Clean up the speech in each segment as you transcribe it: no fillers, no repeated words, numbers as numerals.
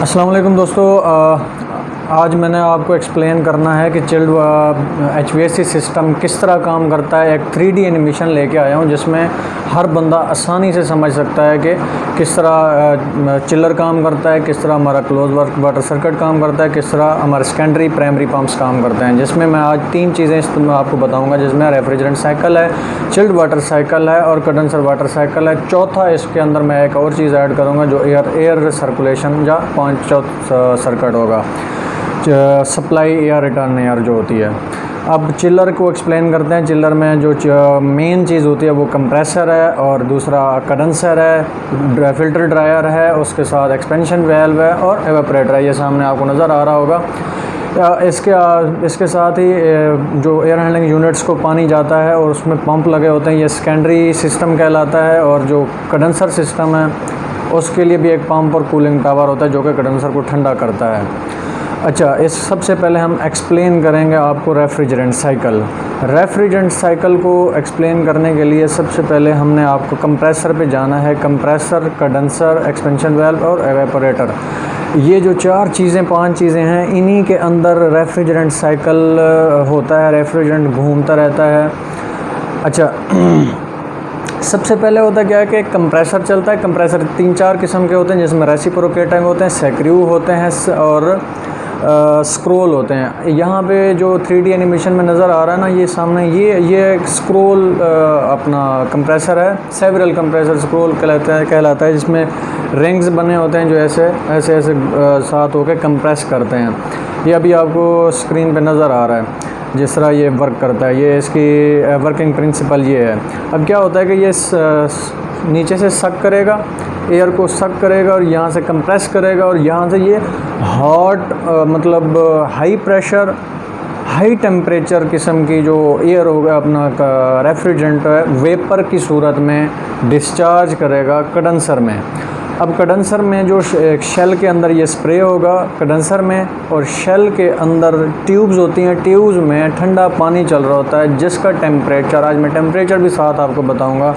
अस्सलाम वालेकुम दोस्तों। आज मैंने आपको एक्सप्लेन करना है कि चिल्ड HVAC सिस्टम किस तरह काम करता है। एक 3D एनिमेशन लेके आया हूँ जिसमें हर बंदा आसानी से समझ सकता है कि किस तरह चिल्लर काम करता है, किस तरह हमारा क्लोज वाटर सर्किट काम करता है, किस तरह हमारे सेकेंडरी प्राइमरी पंप्स काम करते हैं। जिसमें मैं आज 3 चीज़ें आपको बताऊँगा, जिसमें रेफ्रिजरेंट साइकिल है, चिल्ड वाटर साइकिल है और कंडेंसर वाटर साइकिल है। चौथा इसके अंदर मैं एक और चीज़ ऐड करूँगा जो एयर सर्कुलेशन या 5 सर्किट होगा, सप्लाई या रिटर्न एयर जो होती है। अब चिल्लर को एक्सप्लेन करते हैं। चिल्लर में जो मेन चीज़ होती है वो कंप्रेसर है और दूसरा कंडेंसर है, फिल्टर ड्रायर है, उसके साथ एक्सपेंशन वेल्व है और एवापोरेटर है। ये सामने आपको नज़र आ रहा होगा। इसके साथ ही जो एयर हैंडलिंग यूनिट्स को पानी जाता है और उसमें पंप लगे होते हैं, ये सेकेंडरी सिस्टम कहलाता है। और जो कंडेंसर सिस्टम है उसके लिए भी एक पंप और कूलिंग टावर होता है जो कि कंडेंसर को ठंडा करता है। अच्छा, इस सबसे पहले हम एक्सप्लेन करेंगे आपको रेफ्रिजरेंट साइकिल। रेफ्रिजरेंट साइकिल को एक्सप्लेन करने के लिए सबसे पहले हमने आपको कंप्रेसर पे जाना है। कंप्रेसर, कंडेंसर, एक्सपेंशन वेल्व और एवेपोरेटर, ये जो 5 चीज़ें हैं, इन्हीं के अंदर रेफ्रिजरेंट साइकिल होता है। रेफ्रिजरेंट घूमता रहता है। अच्छा, सबसे पहले होता क्या है कि कंप्रेसर चलता है। कंप्रेसर 3-4 किस्म के होते हैं, जिसमें रेसिप्रोकेटिंग होते हैं, सेक्रू होते हैं और स्क्रोल होते हैं। यहाँ पे जो 3D एनिमेशन में नज़र आ रहा है ना, ये सामने ये एक स्क्रोल अपना कंप्रेसर है। सेवरल कंप्रेसर स्क्रोल कहलाता है, जिसमें रिंग्स बने होते हैं जो ऐसे साथ होकर कंप्रेस करते हैं। ये अभी आपको स्क्रीन पे नज़र आ रहा है जिस तरह ये वर्क करता है। ये इसकी वर्किंग प्रिंसिपल ये है। अब क्या होता है कि ये नीचे से सक करेगा, एयर को सक करेगा और यहाँ से कंप्रेस करेगा और यहाँ से ये हॉट मतलब हाई प्रेशर, हाई टेम्परेचर किस्म की जो एयर होगा अपना रेफ्रिजरेंट है, वेपर की सूरत में डिस्चार्ज करेगा कंडेंसर में। अब कंडेंसर में जो एक शेल के अंदर ये स्प्रे होगा कंडेंसर में, और शेल के अंदर ट्यूब्स होती हैं। ट्यूब्स में ठंडा पानी चल रहा होता है जिसका टेम्परेचर, आज मैं टेम्परेचर भी साथ आपको बताऊंगा,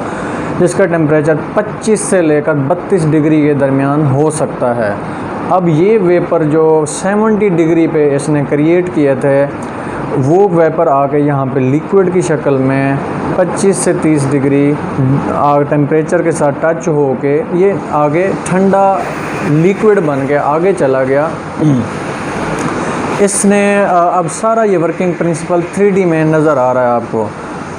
जिसका टेम्परेचर 25 से लेकर 32 डिग्री के दरमियान हो सकता है। अब ये वेपर जो 70 डिग्री पे इसने क्रिएट किए थे, वो वेपर आके यहाँ पे लिक्विड की शक्ल में 25 से 30 डिग्री टेम्परेचर के साथ टच होके ये आगे ठंडा लिक्विड बन के आगे चला गया। इसने अब सारा ये वर्किंग प्रिंसिपल 3D में नज़र आ रहा है आपको।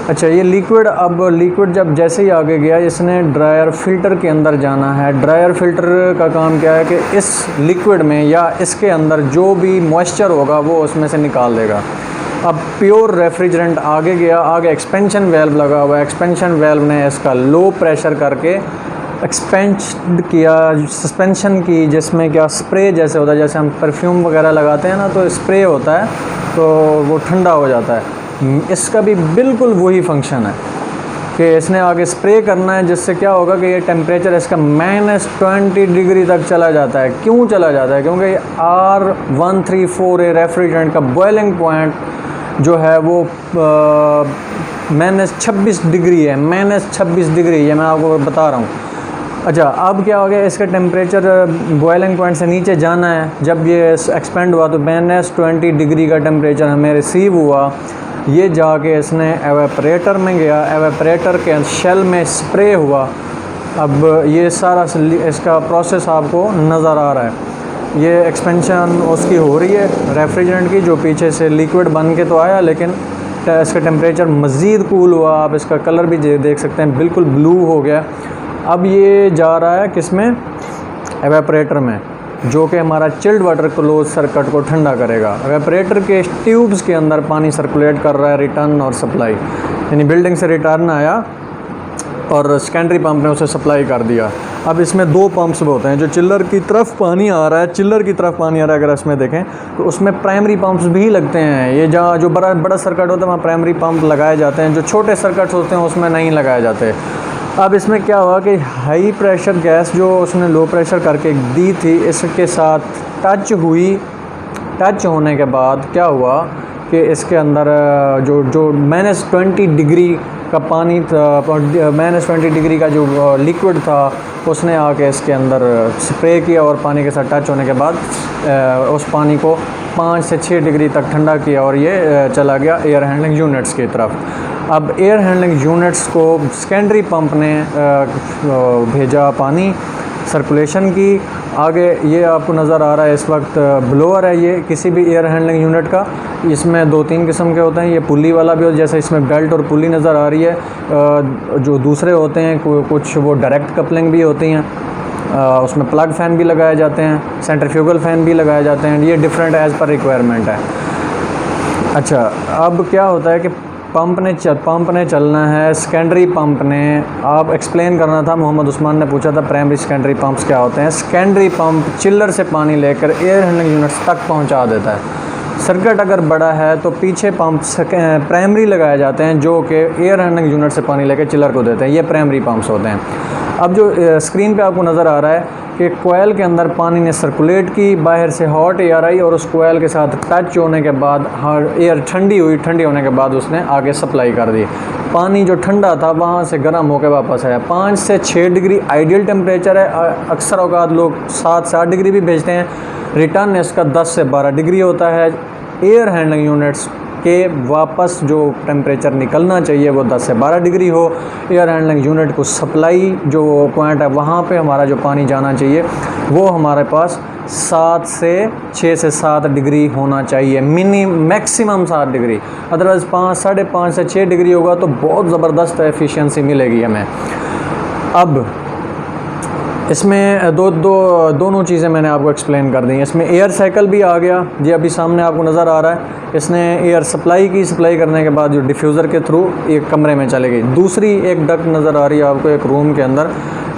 अच्छा, ये लिक्विड जब जैसे ही आगे गया, इसने ड्रायर फिल्टर के अंदर जाना है। ड्रायर फिल्टर का काम क्या है कि इस लिक्विड में या इसके अंदर जो भी मॉइस्चर होगा वो उसमें से निकाल देगा। अब प्योर रेफ्रिजरेंट आगे गया, आगे एक्सपेंशन वेल्व लगा हुआ है। एक्सपेंशन वेल्व ने इसका लो प्रेशर करके एक्सपेंड किया, सस्पेंशन की, जिसमें क्या स्प्रे जैसे होता है, जैसे हम परफ्यूम वगैरह लगाते हैं ना, तो स्प्रे होता है तो वो ठंडा हो जाता है। इसका भी बिल्कुल वही फंक्शन है कि इसने आगे स्प्रे करना है, जिससे क्या होगा कि ये टेम्परेचर इसका -20 डिग्री तक चला जाता है। क्यों चला जाता है? क्योंकि R134 रेफ्रिजरेंट का बॉइलिंग पॉइंट जो है वो -26 डिग्री है। -26 डिग्री, ये मैं आपको बता रहा हूँ। अच्छा, अब क्या हो गया, इसका टेम्परेचर बॉइलिंग पॉइंट से नीचे जाना है। जब ये एक्सपेंड हुआ तो -20 डिग्री का टेम्परेचर हमें रिसीव हुआ। ये जाके इसने एवेपोरेटर में गया, एवेपोरेटर के शेल में स्प्रे हुआ। अब ये सारा इसका प्रोसेस आपको नज़र आ रहा है। ये एक्सपेंशन उसकी हो रही है रेफ्रिजरेंट की, जो पीछे से लिक्विड बन के तो आया, लेकिन इसका टेम्परेचर मज़ीद कूल हुआ। आप इसका कलर भी देख सकते हैं, बिल्कुल ब्लू हो गया। अब ये जा रहा है किसमें? एवेपोरेटर में, जो कि हमारा चिल्ड वाटर क्लोज सर्किट को ठंडा करेगा। एवेपोरेटर के ट्यूब्स के अंदर पानी सर्कुलेट कर रहा है, रिटर्न और सप्लाई, यानी बिल्डिंग से रिटर्न आया और सेकेंडरी पंप ने उसे सप्लाई कर दिया। अब इसमें 2 पंप्स होते हैं, जो चिल्लर की तरफ पानी आ रहा है, अगर इसमें देखें तो उसमें प्राइमरी पंप्स भी लगते हैं। ये जहाँ जो बड़ा सर्किट होता है वहाँ प्राइमरी पंप लगाए जाते हैं, जो छोटे सर्किट्स होते हैं उसमें नहीं लगाए जाते। अब इसमें क्या हुआ कि हाई प्रेशर गैस जो उसने लो प्रेशर करके दी थी, इसके साथ टच हुई। टच होने के बाद क्या हुआ कि इसके अंदर जो -20 डिग्री का पानी -20 डिग्री का जो लिक्विड था उसने आके इसके अंदर स्प्रे किया और पानी के साथ टच होने के बाद उस पानी को 5 से 6 डिग्री तक ठंडा किया और ये चला गया एयर हैंडलिंग यूनिट्स की तरफ। अब एयर हैंडलिंग यूनिट्स को सेकेंडरी पंप ने भेजा पानी सर्कुलेशन की। आगे ये आपको नज़र आ रहा है इस वक्त ब्लोअर है, ये किसी भी एयर हैंडलिंग यूनिट का। इसमें 2-3 किस्म के होते हैं, ये पुली वाला भी हो, जैसे इसमें बेल्ट और पुली नज़र आ रही है। जो दूसरे होते हैं कुछ वो डायरेक्ट कपलिंग भी होती हैं, उसमें प्लग फ़ैन भी लगाए जाते हैं, सेंट्रीफ्यूगल फ़ैन भी लगाए जाते हैं। ये डिफरेंट एज़ पर रिक्वायरमेंट है। अच्छा, अब क्या होता है कि पंप ने चलना है, सेकेंडरी पंप ने आप एक्सप्लेन करना था। मोहम्मद उस्मान ने पूछा था प्राइमरी सेकेंडरी पंप्स क्या होते हैं। सेकेंडरी पंप चिल्लर से पानी लेकर एयर हैंडलिंग यूनिट्स तक पहुंचा देता है। सर्किट अगर बड़ा है तो पीछे पंप प्राइमरी लगाए जाते हैं जो कि एयर हैंडलिंग यूनिट से पानी लेकर चिल्लर को देते हैं। ये प्राइमरी पंप्स होते हैं। अब जो स्क्रीन पे आपको नज़र आ रहा है कि कोयल के अंदर पानी ने सर्कुलेट की, बाहर से हॉट एयर आई और उस कोयल के साथ टच होने के बाद एयर ठंडी हुई, ठंडी होने के बाद उसने आगे सप्लाई कर दी। पानी जो ठंडा था वहाँ से गर्म होकर वापस आया। 5 से 6 डिग्री आइडियल टेम्परेचर है। अक्सर औकात लोग 7-8 डिग्री भी भेजते हैं। रिटर्न इसका 10 से 12 डिग्री होता है। एयर हैंडलिंग यूनिट्स के वापस जो टेम्परेचर निकलना चाहिए वो 10 से 12 डिग्री हो। एयर हैंडलिंग यूनिट को सप्लाई जो पॉइंट है वहाँ पे हमारा जो पानी जाना चाहिए वो हमारे पास 6 से 7 डिग्री होना चाहिए, मैक्सिमम 7 डिग्री। अदरवाइज़ 5-5.5 से 6 डिग्री होगा तो बहुत ज़बरदस्त एफिशिएंसी मिलेगी हमें। अब इसमें दोनों चीज़ें मैंने आपको एक्सप्लेन कर दी। इसमें एयर साइकिल भी आ गया जी, अभी सामने आपको नज़र आ रहा है। इसने एयर सप्लाई करने के बाद जो डिफ्यूज़र के थ्रू एक कमरे में चले गई। दूसरी एक डक्ट नज़र आ रही है आपको एक रूम के अंदर,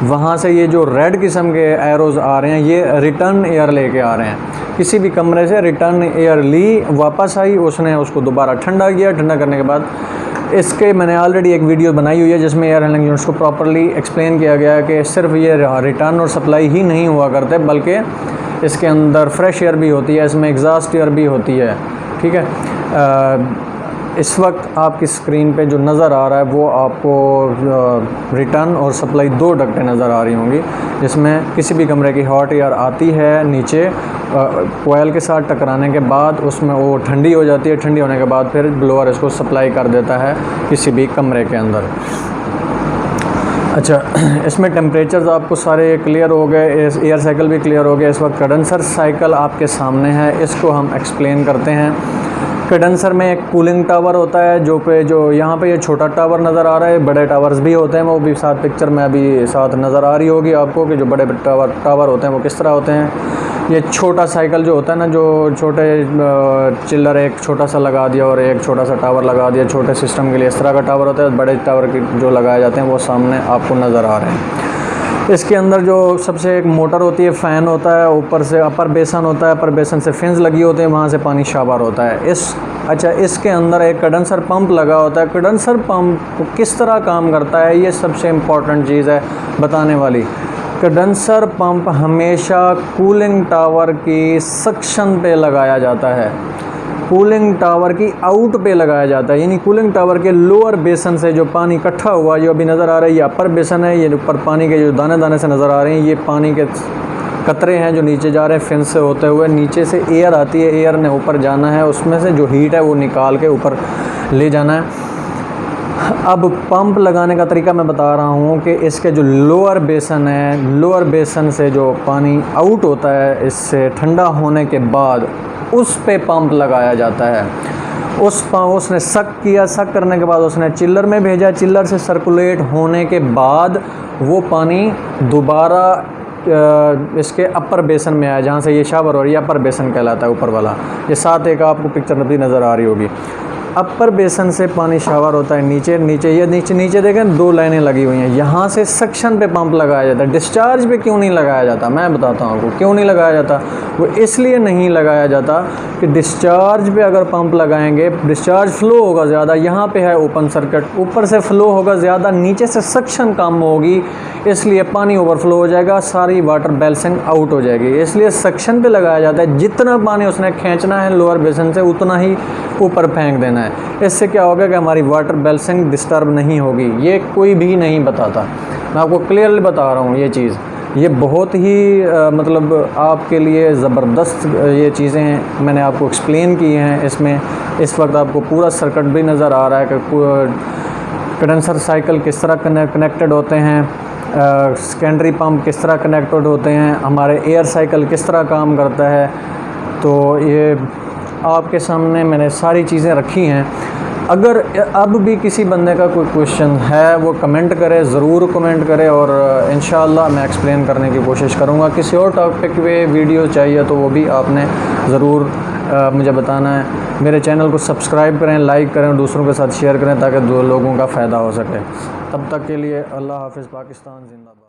वहाँ से ये जो रेड किस्म के एरोज़ आ रहे हैं ये रिटर्न एयर लेके आ रहे हैं। किसी भी कमरे से रिटर्न एयर ली, वापस आई, उसने उसको दोबारा ठंडा किया। ठंडा करने के बाद इसके मैंने ऑलरेडी एक वीडियो बनाई हुई है जिसमें एयर हैंडलिंग यूनिट्स को प्रॉपर्ली एक्सप्लेन किया गया है कि सिर्फ ये रिटर्न और सप्लाई ही नहीं हुआ करते बल्कि इसके अंदर फ्रेश एयर भी होती है, इसमें एग्जॉस्ट एयर भी होती है। ठीक है, इस वक्त आपकी स्क्रीन पे जो नज़र आ रहा है वो आपको रिटर्न और सप्लाई 2 डक्टें नज़र आ रही होंगी, जिसमें किसी भी कमरे की हॉट एयर आती है नीचे कोयल के साथ टकराने के बाद, उसमें वो ठंडी हो जाती है। ठंडी होने के बाद फिर ब्लोअर इसको सप्लाई कर देता है किसी भी कमरे के अंदर। अच्छा, इसमें टेम्परेचर्स आपको सारे क्लियर हो गए, एयर साइकिल भी क्लियर हो गया। इस वक्त कंडेंसर साइकिल आपके सामने है, इसको हम एक्सप्लेन करते हैं। कंडेंसर में एक कूलिंग टावर होता है जो यहाँ पे ये छोटा टावर नज़र आ रहा है। बड़े टावर्स भी होते हैं, वो भी साथ पिक्चर में अभी साथ नज़र आ रही होगी आपको कि जो बड़े टावर होते हैं वो किस तरह होते हैं। ये छोटा साइकिल जो होता है ना, जो छोटे चिल्लर एक छोटा सा लगा दिया और एक छोटा सा टावर लगा दिया छोटे सिस्टम के लिए, इस तरह का टावर होता है। बड़े टावर की जो लगाए जाते हैं वो सामने आपको नज़र आ रहे हैं। इसके अंदर जो सबसे एक मोटर होती है, फ़ैन होता है, ऊपर से अपर बेसन होता है, अपर बेसन से फिन्स लगी होते हैं, वहाँ से पानी शावर होता है। इसके अंदर एक कंडेंसर पंप लगा होता है। कंडेंसर पंप किस तरह काम करता है ये सबसे इम्पॉर्टेंट चीज़ है बताने वाली। कंडेंसर पंप हमेशा कूलिंग टावर की सक्शन पे लगाया जाता है, कूलिंग टावर की आउट पे लगाया जाता है। यानी कूलिंग टावर के लोअर बेसन से जो पानी इकट्ठा हुआ जो अभी नज़र आ रहा है ये अपर बेसन है। ये ऊपर पानी के जो दाने दाने से नज़र आ रहे हैं ये पानी के कतरे हैं जो नीचे जा रहे हैं फिन से होते हुए। नीचे से एयर आती है, एयर ने ऊपर जाना है, उसमें से जो हीट है वो निकाल के ऊपर ले जाना है। अब पंप लगाने का तरीका मैं बता रहा हूँ कि इसके जो लोअर बेसन है, लोअर बेसन से जो पानी आउट होता है इससे ठंडा होने के बाद उस पे पंप लगाया जाता है। उसने सक किया, सक करने के बाद उसने चिल्लर में भेजा, चिल्लर से सर्कुलेट होने के बाद वो पानी दोबारा इसके अपर बेसन में आया जहाँ से ये शावर और ये अपर बेसन कहलाता है ऊपर वाला। ये साथ एक आपको पिक्चर भी नज़र आ रही होगी। अपर बेसन से पानी शावर होता है नीचे देखें 2 लाइनें लगी हुई हैं, यहाँ से सक्शन पे पंप लगाया जाता है। डिस्चार्ज पे क्यों नहीं लगाया जाता मैं बताता हूँ आपको क्यों नहीं लगाया जाता। वो इसलिए नहीं लगाया जाता कि डिस्चार्ज पे अगर पंप लगाएंगे डिस्चार्ज फ्लो होगा ज़्यादा, यहाँ पे है ओपन सर्किट, ऊपर से फ्लो होगा ज़्यादा, नीचे से सक्शन कम होगी, इसलिए पानी ओवरफ्लो हो जाएगा, सारी वाटर बैलेंसिंग आउट हो जाएगी। इसलिए सक्शन पे लगाया जाता है। जितना पानी उसने खींचना है लोअर बेसन से उतना ही ऊपर फेंक देना है। है। इससे क्या होगा कि हमारी वाटर बैलेंसिंग डिस्टर्ब नहीं होगी। ये कोई भी नहीं बताता, मैं आपको क्लियरली बता रहा हूँ ये चीज़। ये बहुत ही मतलब आपके लिए ज़बरदस्त ये चीज़ें मैंने आपको एक्सप्लेन की हैं। इसमें इस वक्त आपको पूरा सर्किट भी नज़र आ रहा है कि कंडेंसर साइकिल किस तरह कनेक्टेड होते हैं, सेकेंडरी पंप किस तरह कनेक्टेड होते हैं, हमारे एयर साइकिल किस तरह काम करता है। तो ये आपके सामने मैंने सारी चीज़ें रखी हैं। अगर अब भी किसी बंदे का कोई क्वेश्चन है वो कमेंट करे, ज़रूर कमेंट करे, और इंशाअल्लाह मैं एक्सप्लेन करने की कोशिश करूँगा। किसी और टॉपिक पे वीडियो चाहिए तो वो भी आपने ज़रूर मुझे बताना है। मेरे चैनल को सब्सक्राइब करें, लाइक करें और दूसरों के साथ शेयर करें ताकि दो लोगों का फ़ायदा हो सके। तब तक के लिए अल्लाह हाफ़िज़। पाकिस्तान ज़िंदाबाद।